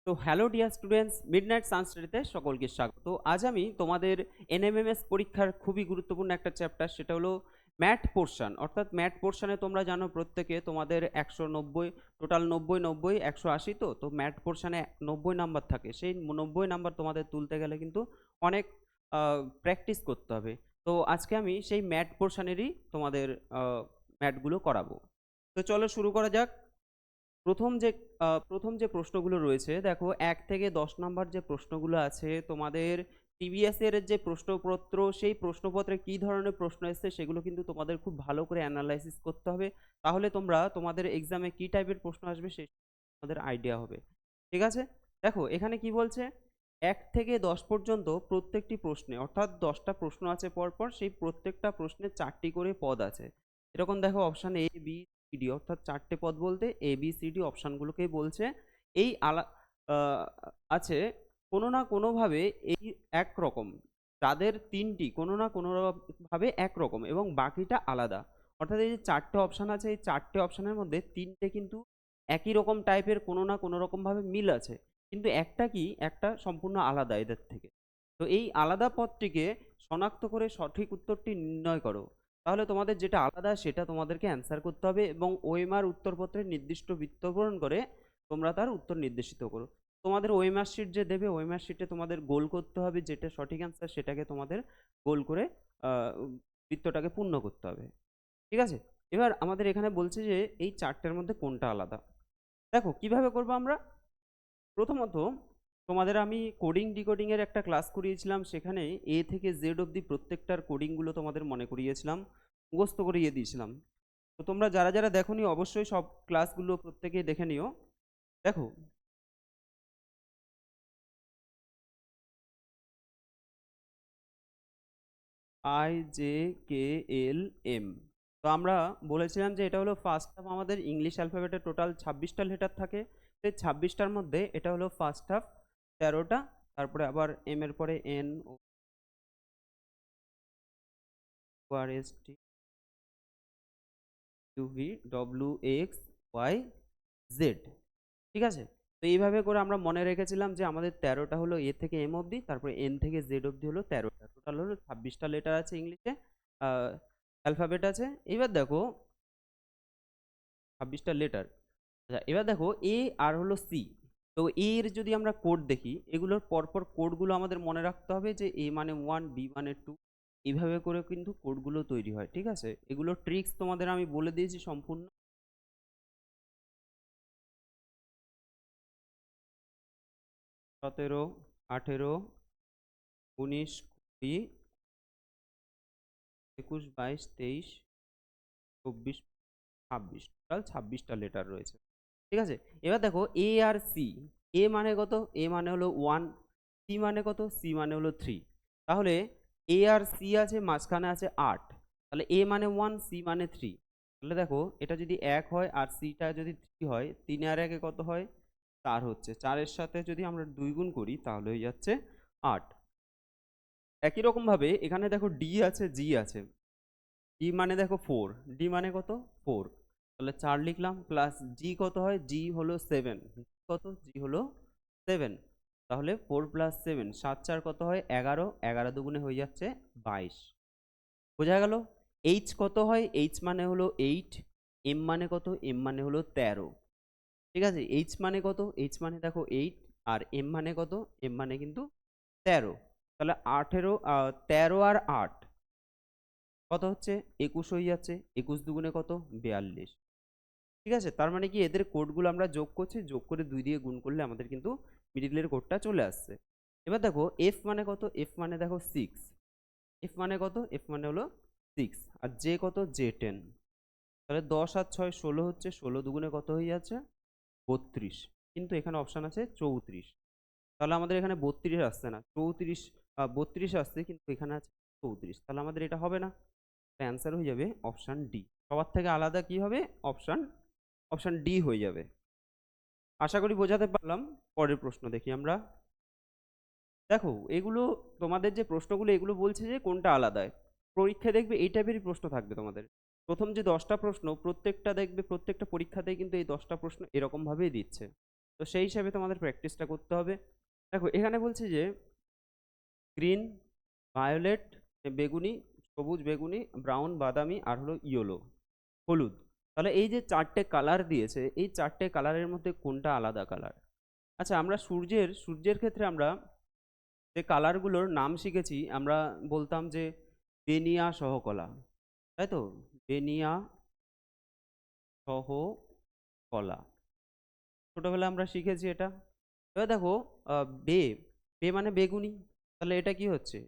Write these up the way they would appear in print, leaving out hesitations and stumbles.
তো hello dear students, midnight সানস্টাডিতে সকলকে স্বাগত। তো আজ আমি তোমাদের এনএমএমএস পরীক্ষার খুবই গুরুত্বপূর্ণ একটা চ্যাপ্টার, সেটা হলো ম্যাথ পোর্শন। অর্থাৎ ম্যাথ পোর্শনে তোমরা জানো প্রত্যেকে তোমাদের 190 টোটাল 90 90 180। তো ম্যাথ পোর্শনে 90 নাম্বার থাকে। সেই 90 নাম্বার তোমাদের তুলতে গেলে কিন্তু অনেক প্র্যাকটিস করতে হবে। তো আজকে আমি সেই ম্যাথ পোর্শনেরই তোমাদের ম্যাথগুলো করাবো। তো চলো শুরু করা যাক। প্রথম যে প্রশ্নগুলো রয়েছে, দেখো 1 থেকে 10 নাম্বার যে প্রশ্নগুলো আছে তোমাদের প্রিভিয়াস ইয়ারের যে প্রশ্নপত্র, সেই প্রশ্নপত্রে কি ধরনের প্রশ্ন এসেছে সেগুলো কিন্তু তোমাদের খুব ভালো করে অ্যানালাইসিস করতে হবে। তাহলে তোমরা তোমাদের এক্সামে কি টাইপের প্রশ্ন আসবে সেই তোমাদের আইডিয়া হবে। ঠিক আছে, দেখো এখানে কি বলছে, 1 থেকে 10 পর্যন্ত প্রত্যেকটি প্রশ্নে, অর্থাৎ 10টা প্রশ্ন আছে পরপর, সেই প্রত্যেকটা প্রশ্নে 4টি করে পদ আছে। এরকম দেখো option A B C D, অর্থাৎ 4টে পদ বলতে এ বি সি ডি অপশানগুলোকেই বলছে। এই আহ, আছে কোনো না কোনোভাবে এই একরকম, তাদের 3টি কোনো না কোনো ভাবে একরকম এবং বাকিটা আলাদা। অর্থাৎ এই যে 4টে অপশান আছে, এই 4টে অপশানের মধ্যে 3টে কিন্তু একই রকম টাইপের, কোনো না কোনো রকম ভাবে মিল আছে, কিন্তু একটা কি, একটা সম্পূর্ণ আলাদা এদের থেকে। তো এই আলাদা পদটিকে শনাক্ত করে সঠিক উত্তরটি নির্ণয় করো। তাহলে তোমাদের যেটা আলাদা সেটা তোমাদেরকে অ্যান্সার করতে হবে এবং ওএমআর উত্তরপত্রের নির্দিষ্ট বৃত্তপূরণ করে তোমরা তার উত্তর নির্দেশিত করো। তোমাদের ওএমআর শিট যে দেবে, ওএমআর শিটে তোমাদের গোল করতে হবে, যেটা সঠিক অ্যান্সার সেটাকে তোমাদের গোল করে বৃত্তটাকে পূর্ণ করতে হবে। ঠিক আছে, এবার আমাদের এখানে বলছে যে এই 4টের মধ্যে কোনটা আলাদা। দেখো কিভাবে করবো আমরা। প্রথমত তোমাদের আমি কোডিং ডিকোডিং এর একটা ক্লাস করিয়েছিলাম, সেখানে এ থেকে জেড অবধি প্রত্যেকটার কোডিংগুলো তোমাদের মনে করিয়েছিলাম, মুখস্থ করিয়ে দিয়েছিলাম। তো তোমরা যারা যারা দেখোনি অবশ্যই সব ক্লাসগুলো প্রত্যেকেই দেখে নিও। দেখো IJKLM, তো আমরা বলেছিলাম যে এটা হলো ফার্স্ট হাফ, আমাদের ইংলিশ অ্যালফাবেটে টোটাল 26টা লেটার থাকে। সেই 26টার মধ্যে এটা হলো ফার্স্ট হাফ, 13টা। তারপরে আবার এম এর পরে N, O R S T, U V, W X, Y, Z. ঠিক আছে, তো এইভাবে করে আমরা মনে রেখেছিলাম যে আমাদের 13টা হলো এ থেকে এম অবধি, তারপরে এন থেকে জেড অবধি হলো 13টা, টোটাল হলো 26টা লেটার আছে ইংলিশে, অ্যালফাবেট আছে। এবার দেখো 26টা লেটার। আচ্ছা এবার দেখো এ আর হলো সি। তো এর যদি আমরা কোড দেখি, এগুলোর পরপর কোডগুলো আমাদের মনে রাখতে হবে, যে এ মানে 1, বি মানে 2, এইভাবে করে কিন্তু কোডগুলো তৈরি হয়। ঠিক আছে, এগুলো ট্রিক্স তোমাদের আমি বলে দিয়েছি সম্পূর্ণ। 17, 18, 19, 20, 21, 22, 23, 24, 26, টোটাল 26টা লেটার রয়েছে। ঠিক আছে, এবার দেখো এ আর সি। এ মানে কত, এ মানে হলো 1, সি মানে কত, সি মানে হলো 3। তাহলে এ আর সি আছে, মাঝখানে আছে 8, তাহলে এ মানে 1, সি মানে 3। তাহলে দেখো এটা যদি 1 হয় আর সিটা যদি 3 হয়, 3 আর 1 কত হয়, 4 হচ্ছে। 4-এর সাথে যদি আমরা 2 গুণ করি তাহলে হয়ে যাচ্ছে 8। একই রকম ভাবে এখানে দেখো ডি আছে, জি আছে। ডি মানে দেখো 4, ডি মানে কত, 4। তাহলে 4 লিখলাম, প্লাস জি কত হয়, জি হলো 7, কত, জি হলো 7। তাহলে 4 + 7, 7 4 কত হয়, 11, 11 দুগুণে হয়ে যাচ্ছে 22। বোঝা গেল। এইচ কত হয়, এইচ মানে হলো 8। এম মানে কত, এম মানে হলো 13। ঠিক আছে, এইচ মানে কত, এইচ মানে দেখো 8, আর এম মানে কত, এম মানে কিন্তু 13। তাহলে 13 আর 8 কত হচ্ছে, 21 হয়ে যাচ্ছে। 21 দুগুণে কত, 42। ঠিক আছে, তার মানে কি এদের কোডগুলো আমরা যোগ করছি, যোগ করে 2 দিয়ে গুণ করলে আমাদের কিন্তু মিডিলের কোডটা চলে আসছে। এবার দেখো এফ মানে কত, এফ মানে দেখো 6। এফ মানে কত, এফ মানে হলো 6। আর জে কত, জে 10। তাহলে 10 আর 6 16 হচ্ছে, 16 দুগুণে কত হয়ে যাচ্ছে, 32। কিন্তু এখানে অপশান আছে 34। তাহলে আমাদের এখানে 32 আসছে না, 34, 32 আসছে, কিন্তু এখানে আছে 34। তাহলে আমাদের এটা হবে না, অ্যান্সার হয়ে যাবে অপশান ডি। সবার থেকে আলাদা কি হবে, অপশান অপশান ডি হয়ে যাবে। আশা করি বোঝাতে পারলাম। পরের প্রশ্ন দেখি আমরা। দেখো এগুলো তোমাদের যে প্রশ্নগুলো, এগুলো বলছে যে কোনটা আলাদা। পরীক্ষায় দেখবে এই টাইপেরই প্রশ্ন থাকবে তোমাদের। প্রথম যে 10টা প্রশ্ন, প্রত্যেকটা দেখবে প্রত্যেকটা পরীক্ষাতেই কিন্তু এই 10টা প্রশ্ন এরকম ভাবেই দিচ্ছে। তো সেই হিসাবে তোমাদের প্র্যাকটিসটা করতে হবে। দেখো এখানে বলছে যে গ্রিন, ভায়োলেট বেগুনি, সবুজ বেগুনি, ব্রাউন বাদামি, আর হলো ইয়েলো হলুদ। তাহলে এই যে চারটে কালার দিয়েছে, এই চারটে কালারের মধ্যে কোনটা আলাদা কালার? আচ্ছা, আমরা সূর্যের ক্ষেত্রে আমরা যে কালারগুলোর নাম শিখেছি, আমরা বলতাম যে বেনিয়া সহকলা, তাই তো? বেনিয়া সহকলা, ছোটবেলায় আমরা শিখেছি এটা। এবার দেখো বে, বে মানে বেগুনি। তাহলে এটা কি হচ্ছে?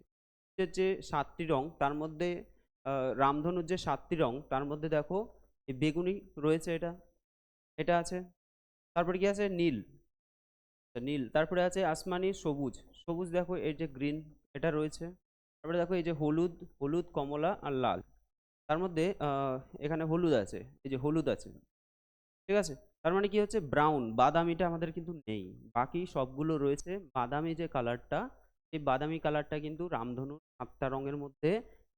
যে 7টি রং তার মধ্যে রামধনুর যে 7টি রং তার মধ্যে দেখো এই বেগুনি রয়েছে, এটা এটা আছে। তারপরে কি আছে? নীল, নীল। তারপরে আছে আসমানি সবুজ, সবুজ দেখো এই যে গ্রিন, এটা রয়েছে। তারপরে দেখো এই যে হলুদ, হলুদ কমলা আর লাল। তার মধ্যে এখানে হলুদ আছে, এই যে হলুদ আছে, ঠিক আছে। তার মানে কি হচ্ছে? ব্রাউন, বাদামিটা আমাদের কিন্তু নেই, বাকি সবগুলো রয়েছে। বাদামি যে কালারটা, এই বাদামি কালারটা কিন্তু রামধনুর 7টা রঙের মধ্যে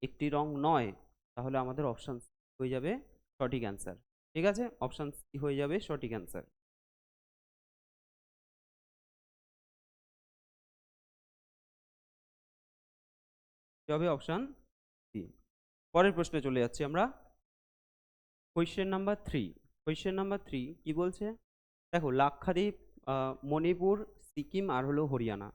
একটি রং নয়। তাহলে আমাদের অপশন সি হয়ে যাবে সঠিক অ্যান্সার। ঠিক আছে, অপশন সি হয়ে যাবে সঠিক অ্যান্সার। কি হবে? Option C. পরের প্রশ্নে চলে যাচ্ছি আমরা। Question number 3। কোয়েশ্চেন নাম্বার 3 কি বলছে? দেখো লাক্ষাদ্বীপ, মণিপুর, সিকিম আর হলো হরিয়ানা।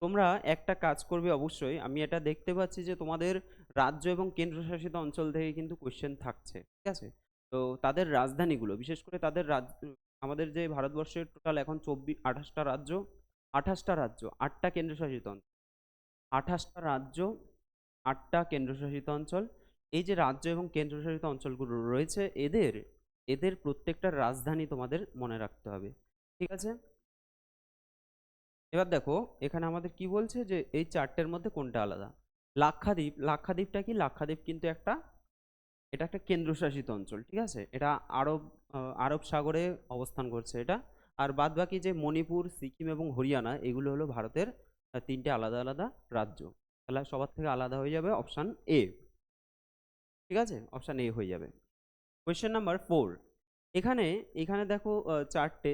তোমরা একটা কাজ করবে অবশ্যই, আমি এটা দেখতে পাচ্ছি যে তোমাদের রাজ্য এবং কেন্দ্রশাসিত অঞ্চল থেকে কিন্তু কোয়েশ্চেন থাকছে, ঠিক আছে। তো তাদের রাজধানীগুলো, বিশেষ করে তাদের রাজ্য, আমাদের যে ভারতবর্ষের টোটাল এখন 28টা রাজ্য, 28টা রাজ্য, 8টা কেন্দ্রশাসিত অঞ্চল, 28টা রাজ্য, 8টা কেন্দ্রশাসিত অঞ্চল। এই যে রাজ্য এবং কেন্দ্রশাসিত অঞ্চলগুলো রয়েছে, এদের এদের প্রত্যেকটা রাজধানী তোমাদের মনে রাখতে হবে, ঠিক আছে। এবার দেখো এখানে আমাদের কি বলছে যে এই চারটের মধ্যে কোনটা আলাদা। লাক্ষাদ্বীপ, লাক্ষাদ্বীপটা কি? লাক্ষাদ্বীপ কিন্তু এটা একটা কেন্দ্রশাসিত অঞ্চল, ঠিক আছে। এটা আরব সাগরে অবস্থান করছে এটা। আর বাদ বাকি যে মণিপুর, সিকিম এবং হরিয়ানা, এগুলো হলো ভারতের 3টে আলাদা আলাদা রাজ্য। তাহলে সবার থেকে আলাদা হয়ে যাবে অপশান এ, ঠিক আছে, অপশান এ হয়ে যাবে। Question number 4। এখানে এখানে দেখো চারটে,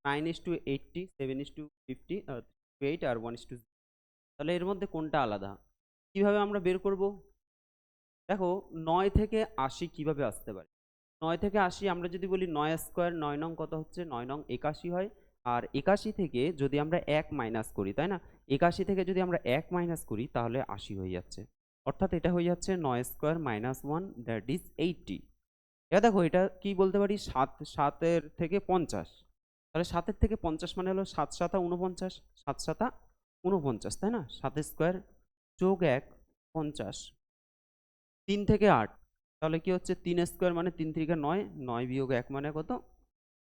9:80, 7:50, 8 আর 1:0। তাহলে এর মধ্যে কোনটা আলাদা? কিভাবে আমরা বের করব? দেখো 9 থেকে 80 কিভাবে আসতে পারে? 9 থেকে 80 আমরা যদি বলি 9 স্কোয়ার, 9 নং কত হচ্ছে? 9 নং 81 হয়। আর 81 থেকে যদি আমরা 1 মাইনাস করি, তাই না? 81 থেকে যদি আমরা 1 মাইনাস করি তাহলে 80 হয়ে যাচ্ছে। অর্থাৎ এটা হয়ে যাচ্ছে 9 স্কোয়ার মাইনাস 1, দ্যাট ইজ 80। এবার দেখো এটা কি বলতে পারি? 7 থেকে 50। তাহলে 7 থেকে 50 মানে হলো 7 7 49, 7 7 49, তাই না? 7 স্কোয়ার যোগ 1 50, 3 থেকে 8। তাহলে কি হচ্ছে? 3 স্কোয়ার মানে 3 থেকে 9, 9 বিয়োগ 1 মানে কত?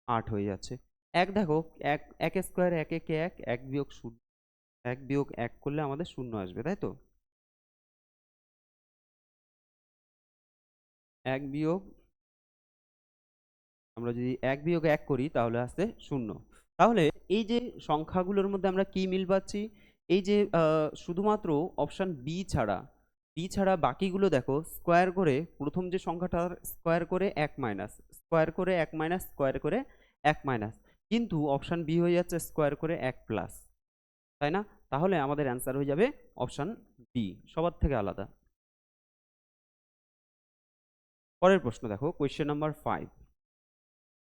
8 হয়ে যাচ্ছে। এক দেখো, এক স্কোয়ার, 1 একে 1, 1 বিয়োগ 0, 1 বিয়োগ 1 করলে আমাদের 0 আসবে, তাই তো? 1 বিয়োগ, আমরা যদি 1 বিয়োগ 1 করি তাহলে আসছে 0। তাহলে এই যে সংখ্যাগুলোর মধ্যে আমরা কি মিল পাচ্ছি? এই যে শুধুমাত্র অপশন বি ছাড়া বাকিগুলো দেখো স্কোয়ার করে, প্রথম যে সংখ্যাটার স্কোয়ার করে 1 মাইনাস, স্কোয়ার করে 1 মাইনাস, স্কোয়ার করে 1 মাইনাস, কিন্তু অপশন বি হয়ে যাচ্ছে স্কোয়ার করে 1 প্লাস, তাই না? তাহলে আমাদের অ্যান্সার হয়ে যাবে অপশন বি, সবার থেকে আলাদা। পরের প্রশ্ন দেখো, কোয়েশ্চেন নাম্বার 5।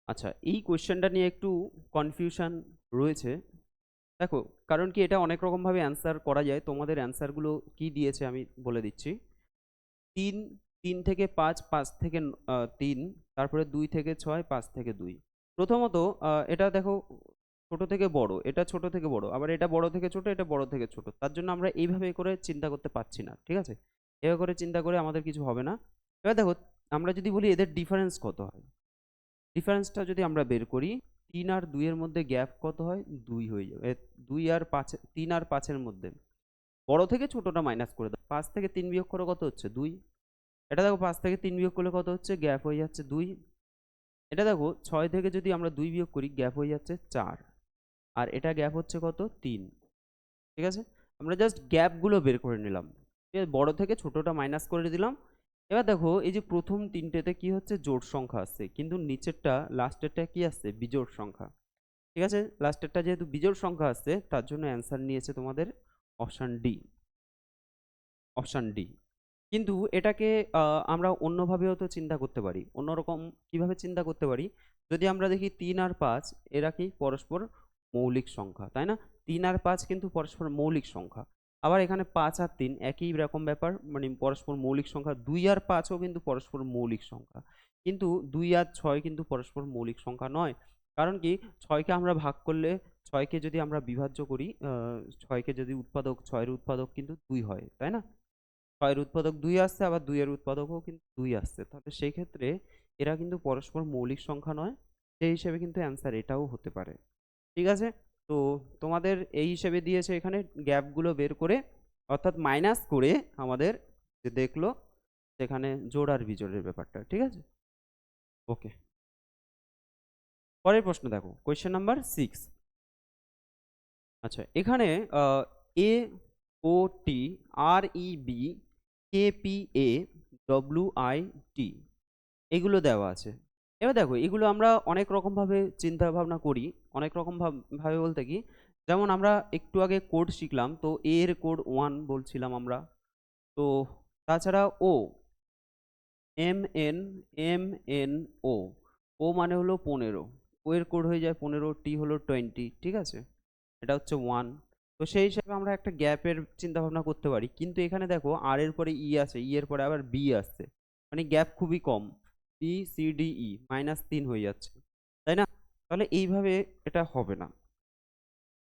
আচ্ছা, এই কোয়েশ্চেনটা নিয়ে একটু কনফিউশন রয়েছে। দেখো, কারণ কি এটা অনেক রকমভাবে অ্যান্সার করা যায়। তোমাদের অ্যান্সারগুলো কি দিয়েছে আমি বলে দিচ্ছি। 3, 3 থেকে 5, 5 থেকে 3, তারপরে 2 থেকে 6, 5 থেকে 2। প্রথমত এটা দেখো ছোট থেকে বড়, এটা ছোট থেকে বড়, আবার এটা বড় থেকে ছোট, এটা বড় থেকে ছোট। তার জন্য আমরা এইভাবে করে চিন্তা করতে পারছি না, ঠিক আছে। এভাবে করে চিন্তা করে আমাদের কিছু হবে না। এবার দেখো আমরা যদি বলি এদের ডিফারেন্স কত হয়, ডিফারেন্সটা যদি আমরা বের করি, 3 আর 2 এর মধ্যে গ্যাপ কত হয়? 2 হয়ে যাবে। 2 আর 5, 3 আর 5 এর মধ্যে বড় থেকে ছোটটা মাইনাস করে দাও, 5 থেকে 3 বিয়োগ করে কত হচ্ছে? 2। এটা দেখো 5 থেকে 3 বিয়োগ করলে কত হচ্ছে? গ্যাপ হয়ে যাচ্ছে 2। এটা দেখো 6 থেকে যদি আমরা 2 বিয়োগ করি গ্যাপ হয়ে যাচ্ছে 4। আর এটা গ্যাপ হচ্ছে কত? 3। ঠিক আছে, আমরা জাস্ট গ্যাপগুলো বের করে নিলাম, ঠিক আছে, বড় থেকে ছোটটা মাইনাস করে দিলাম। এবার দেখো এই যে প্রথম তিনটেতে কি হচ্ছে? জোড় সংখ্যা আসছে, কিন্তু নিচেরটা লাস্টেরটা কি আসছে? বিজোড় সংখ্যা। ঠিক আছে, লাস্টেরটা যেহেতু বিজোড় সংখ্যা আসছে তার জন্য অ্যান্সার নিয়েছে তোমাদের অপশান ডি। Option D. কিন্তু এটাকে আমরা অন্যভাবেও তো চিন্তা করতে পারি। অন্যরকম কিভাবে চিন্তা করতে পারি, যদি আমরা দেখি 3 আর 5 এরা কি পরস্পর মৌলিক সংখ্যা, তাই না? 3 আর 5 কিন্তু পরস্পর মৌলিক সংখ্যা। আবার এখানে 5 আর 3 একই রকম ব্যাপার, মানে পরস্পর মৌলিক সংখ্যা। 2 আর 5ও কিন্তু পরস্পর মৌলিক সংখ্যা। কিন্তু 2 আর 6 কিন্তু পরস্পর মৌলিক সংখ্যা নয়। কারণ কি, 6কে আমরা ভাগ করলে, 6কে যদি আমরা বিভাজ্য করি, 6কে যদি উৎপাদক, 6 এর উৎপাদক কিন্তু 2 হয়, তাই না? 6 এর উৎপাদক 2 আসছে, আবার 2 এর উৎপাদকও কিন্তু 2 আসছে। তাহলে সেই ক্ষেত্রে এরা কিন্তু পরস্পর মৌলিক সংখ্যা নয়। সেই হিসেবে কিন্তু অ্যান্সার এটাও হতে পারে। ঠিক আছে, তো তোমাদের এই হিসেবে দিয়েছে এখানে গ্যাপগুলো বের করে, অর্থাৎ মাইনাস করে আমাদের যে দেখলো সেখানে জোড় আর বিজোড়ের ব্যাপারটা। ঠিক আছে, ওকে। পরের প্রশ্ন দেখো, কোয়েশ্চেন নাম্বার 6। আচ্ছা, এখানে A O T, R E B, K P A, W I T এগুলো দেওয়া আছে। এবার দেখো, এগুলো আমরা অনেক রকমভাবে চিন্তা ভাবনা করি। অনেক রকম ভাবে বলতে কি, যেমন আমরা একটু আগে কোড শিখলাম, তো এ এর কোড 1 বলছিলাম আমরা। তো তাছাড়া O, M N, M N O, O মানে হলো 15, ও এর কোড হয়ে যায় 15, টি হলো 20। ঠিক আছে, এটা হচ্ছে 1। তো সেই হিসাবে আমরা একটা গ্যাপের চিন্তা ভাবনা করতে পারি। কিন্তু এখানে দেখো আর এর পরে ই আছে, ই এর পরে আবার বি আসছে, মানে গ্যাপ খুবই কম। বি সি ডি ই -3 হয়ে যাচ্ছে, তাই না? তাহলে এইভাবে এটা হবে না,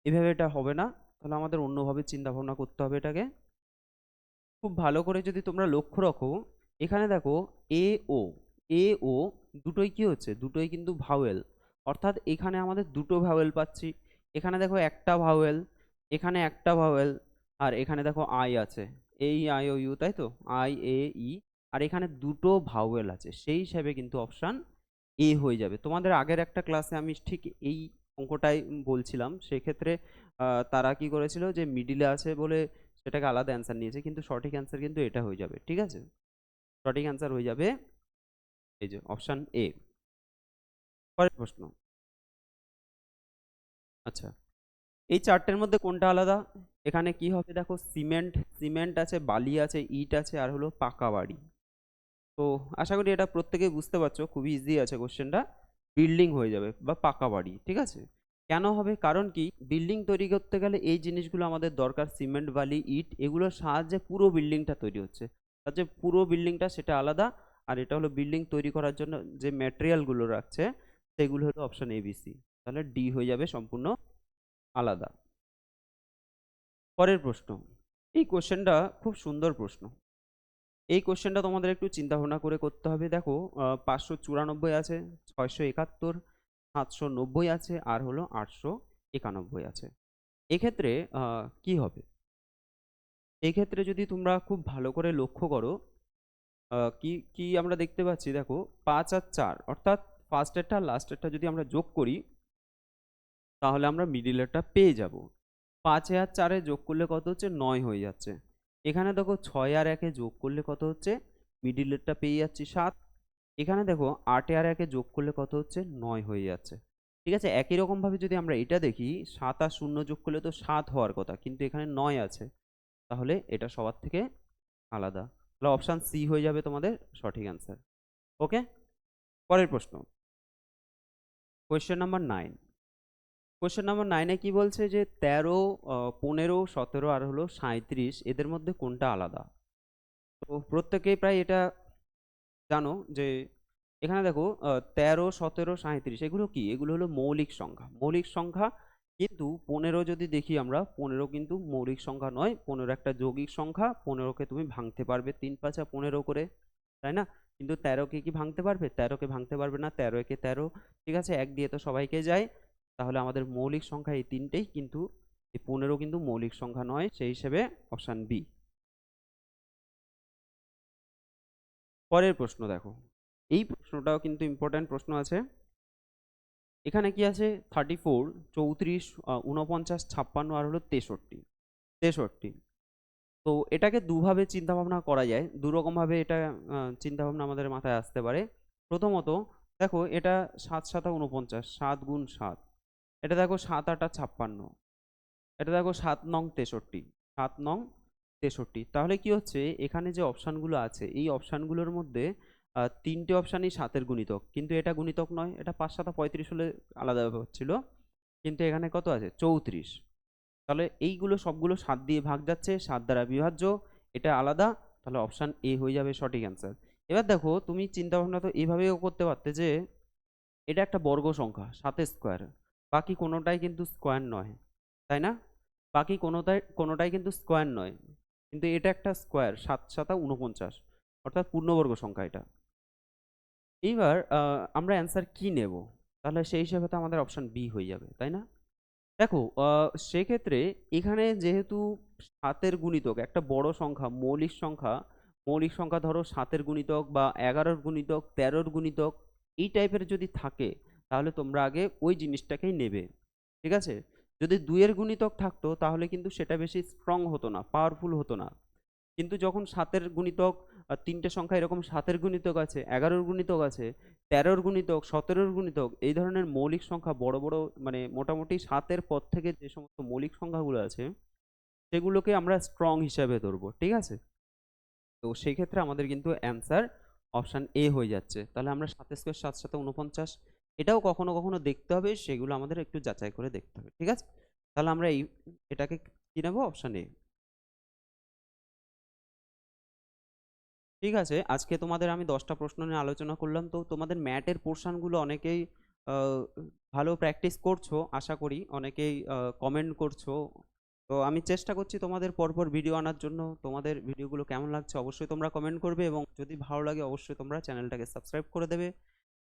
এইভাবে এটা হবে না। তাহলে আমাদের অন্যভাবে চিন্তা ভাবনা করতে হবে এটাকে। খুব ভালো করে যদি তোমরা লক্ষ্য রাখো, এখানে দেখো এ ও, এ ও দুটোই কি হচ্ছে, দুটোই কিন্তু ভাওয়েল। অর্থাৎ এখানে আমাদের দুটো ভাওয়েল পাচ্ছি। এখানে দেখো একটা ভাওয়েল, এখানে একটা ভাওয়েল, আর এখানে দেখো আই আছে, এই আই ও ইউ, তাই তো, আই এ ই। আর এখানে দুটো ভাওয়েল আছে, সেই হিসাবে কিন্তু অপশান এ হয়ে যাবে। তোমাদের আগের একটা ক্লাসে আমি ঠিক এই অঙ্কটাই বলছিলাম, সেক্ষেত্রে তারা কি করেছিল, যে মিডিলে আছে বলে সেটাকে আলাদা অ্যান্সার নিয়েছে, কিন্তু সঠিক অ্যান্সার কিন্তু এটা হয়ে যাবে। ঠিক আছে, সঠিক অ্যান্সার হয়ে যাবে এই যে অপশান এ। পরের প্রশ্ন। আচ্ছা, এই চারটের মধ্যে কোনটা আলাদা? এখানে কি হবে দেখো, সিমেন্ট, সিমেন্ট আছে, বালি আছে, ইট আছে, আর হলো পাকা বাড়ি। তো আশা করি এটা প্রত্যেকেই বুঝতে পারছো, খুবই ইজি আছে কোশ্চেনটা। বিল্ডিং হয়ে যাবে বা পাকা বাড়ি। ঠিক আছে, কেন হবে, কারণ কি, বিল্ডিং তৈরি করতে গেলে এই জিনিসগুলো আমাদের দরকার, সিমেন্ট, বালি, ইট, এগুলোর সাহায্যে পুরো বিল্ডিংটা তৈরি হচ্ছে। তার যে পুরো বিল্ডিংটা সেটা আলাদা, আর এটা হলো বিল্ডিং তৈরি করার জন্য যে ম্যাটেরিয়ালগুলো রাখছে সেগুলো হলো অপশন এবিসি। তাহলে ডি হয়ে যাবে সম্পূর্ণ আলাদা। পরের প্রশ্ন। এই কোশ্চেনটা খুব সুন্দর প্রশ্ন। এই কোশ্চেনটা তোমাদের একটু চিন্তা ভাবনা করে করতে হবে। দেখো, 594 আছে, 671, 790 আছে, আর হলো 891 আছে। এক্ষেত্রে কি হবে? এক্ষেত্রে যদি তোমরা খুব ভালো করে লক্ষ্য করো, কি কি আমরা দেখতে পাচ্ছি, দেখো 5 আর 4, অর্থাৎ ফার্স্টেরটা আর লাস্টেরটা যদি আমরা যোগ করি তাহলে আমরা মিডিলেরটা পেয়ে যাব। 5 আর 4 যোগ করলে কত হচ্ছে, 9 হয়ে যাচ্ছে। এখানে দেখো 6 আর 1 যোগ করলে কত হচ্ছে, মিডিলেরটা পেয়ে যাচ্ছি 7। এখানে দেখো 8 আর 1 যোগ করলে কত হচ্ছে, 9 হয়ে যাচ্ছে। ঠিক আছে, একই রকম ভাবে যদি আমরা এটা দেখি, 7 আর 0 যোগ করলে তো 7 হওয়ার কথা, কিন্তু এখানে 9 আছে। তাহলে এটা সবার থেকে আলাদা। তাহলে অপশান সি হয়ে যাবে তোমাদের সঠিক অ্যান্সার। ওকে, পরের প্রশ্ন, কোয়েশ্চেন নাম্বার 9। কোয়েশ্চেন নাম্বার 9-এ কি বলছে, যে 13, 15, 17 আর হলো 37 এদের মধ্যে কোনটা আলাদা? তো প্রত্যেকেই প্রায় এটা জানো, যে এখানে দেখো 13, 17, 37 এগুলো কি, এগুলো হলো মৌলিক সংখ্যা, মৌলিক সংখ্যা। কিন্তু 15 যদি দেখি আমরা, 15 কিন্তু মৌলিক সংখ্যা নয়, 15 একটা যৌগিক সংখ্যা। 15কে তুমি ভাঙতে পারবে 3 5 15 করে, তাই না? কিন্তু 13কে কি ভাঙতে পারবে? 13কে ভাঙতে পারবে না, 13 একে 13। ঠিক আছে, এক দিয়ে তো সবাইকে যায়। তাহলে আমাদের মৌলিক সংখ্যা এই তিনটেই, কিন্তু এই 15 কিন্তু মৌলিক সংখ্যা নয়, সেই হিসেবে অপশান বি। পরের প্রশ্ন দেখো, এই প্রশ্নটাও কিন্তু ইম্পর্ট্যান্ট প্রশ্ন আছে। এখানে কি আছে, 34, 34, 49, 56 আর হলো 63। 63। তো এটাকে দুভাবে চিন্তা ভাবনা করা যায়, দুরকম ভাবে এটা চিন্তা ভাবনা আমাদের মাথায় আসতে পারে। প্রথমত দেখো, এটা 7 7 49, 7 গুণ 7। এটা দেখো 7 8 56, এটা দেখো 7 নং 63, 7 নং 63। তাহলে কি হচ্ছে, এখানে যে অপশানগুলো আছে এই অপশানগুলোর মধ্যে তিনটে অপশানই 7-এর গুণিতক, কিন্তু এটা গুণিতক নয়, এটা 5 7 35 হলে আলাদা ব্যাপার হচ্ছিল, কিন্তু এখানে কত আছে 34। তাহলে এইগুলো সবগুলো 7 দিয়ে ভাগ যাচ্ছে, 7 দ্বারা বিভাজ্য, এটা আলাদা, তাহলে অপশান এ হয়ে যাবে সঠিক অ্যান্সার। এবার দেখো তুমি চিন্তা ভাবনা তো এইভাবেও করতে পারতে যে এটা একটা বর্গ সংখ্যা 7 স্কোয়ার, বাকি কোনোটাই কিন্তু স্কোয়ার নয়, তাই না? বাকি কোনোটাই কিন্তু স্কোয়ার নয়, কিন্তু এটা একটা স্কোয়ার, 7 7 49, অর্থাৎ পূর্ণবর্গ সংখ্যা এটা। এইবার আমরা অ্যান্সার কি নেব? তাহলে সেই হিসেবে তো আমাদের অপশান বি হয়ে যাবে, তাই না? দেখো সেক্ষেত্রে এখানে যেহেতু 7-এর গুণিতক একটা বড় সংখ্যা, মৌলিক সংখ্যা ধরো 7-এর গুণিতক বা 11-র গুণিতক, 13-র গুণিতক, এই টাইপের যদি থাকে তাহলে তোমরা আগে ওই জিনিসটাকেই নেবে, ঠিক আছে? যদি 2-এর গুণিতক থাকতো তাহলে কিন্তু সেটা বেশি স্ট্রং হতো না, পাওয়ারফুল হতো না। কিন্তু যখন 7-এর গুণিতক, তিনটে সংখ্যা এরকম 7-এর গুণিতক আছে, 11-র গুণিতক আছে, 13-র গুণিতক, 17-র গুণিতক, এই ধরনের মৌলিক সংখ্যা বড় বড়, মানে মোটামুটি 7-এর পর থেকে যে সমস্ত মৌলিক সংখ্যাগুলো আছে সেগুলোকে আমরা স্ট্রং হিসাবে ধরবো, ঠিক আছে? তো সেই ক্ষেত্রে আমাদের কিন্তু অ্যান্সার অপশান এ হয়ে যাচ্ছে। তাহলে আমরা 7 স্কোয়ার 7 7 49, এটাও কখনো কখনো দেখতে হবে, সেগুলো আমাদের একটু যাচাই করে দেখতে হবে, ঠিক আছে? তাহলে আমরা এটাকে কি নেবো, অপশান এ। ঠিক আছে, আজকে তোমাদের আমি 10টা প্রশ্ন নিয়ে আলোচনা করলাম। তো তোমাদের ম্যাটের পোর্শনগুলো অনেকেই আহ, ভালো প্র্যাকটিস করছো, আশা করি অনেকেই কমেন্ট করছো। তো আমি চেষ্টা করছি তোমাদের পরপর ভিডিও আনার জন্য। তোমাদের ভিডিওগুলো কেমন লাগছে অবশ্যই তোমরা কমেন্ট করবে, এবং যদি ভালো লাগে অবশ্যই তোমরা চ্যানেলটাকে সাবস্ক্রাইব করে দেবে।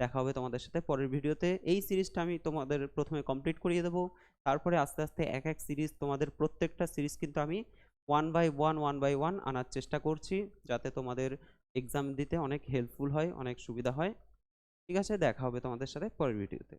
দেখা হবে তোমাদের সাথে পরের ভিডিওতে। এই সিরিজটা আমি তোমাদের প্রথমে কমপ্লিট করিয়ে দেবো, তারপরে আস্তে আস্তে এক এক সিরিজ, তোমাদের প্রত্যেকটা সিরিজ কিন্তু আমি 1 বাই 1 আনার চেষ্টা করছি, যাতে তোমাদের এক্সাম দিতে অনেক হেল্পফুল হয়, অনেক সুবিধা হয়। ঠিক আছে, দেখা হবে তোমাদের সাথে পরের ভিডিওতে।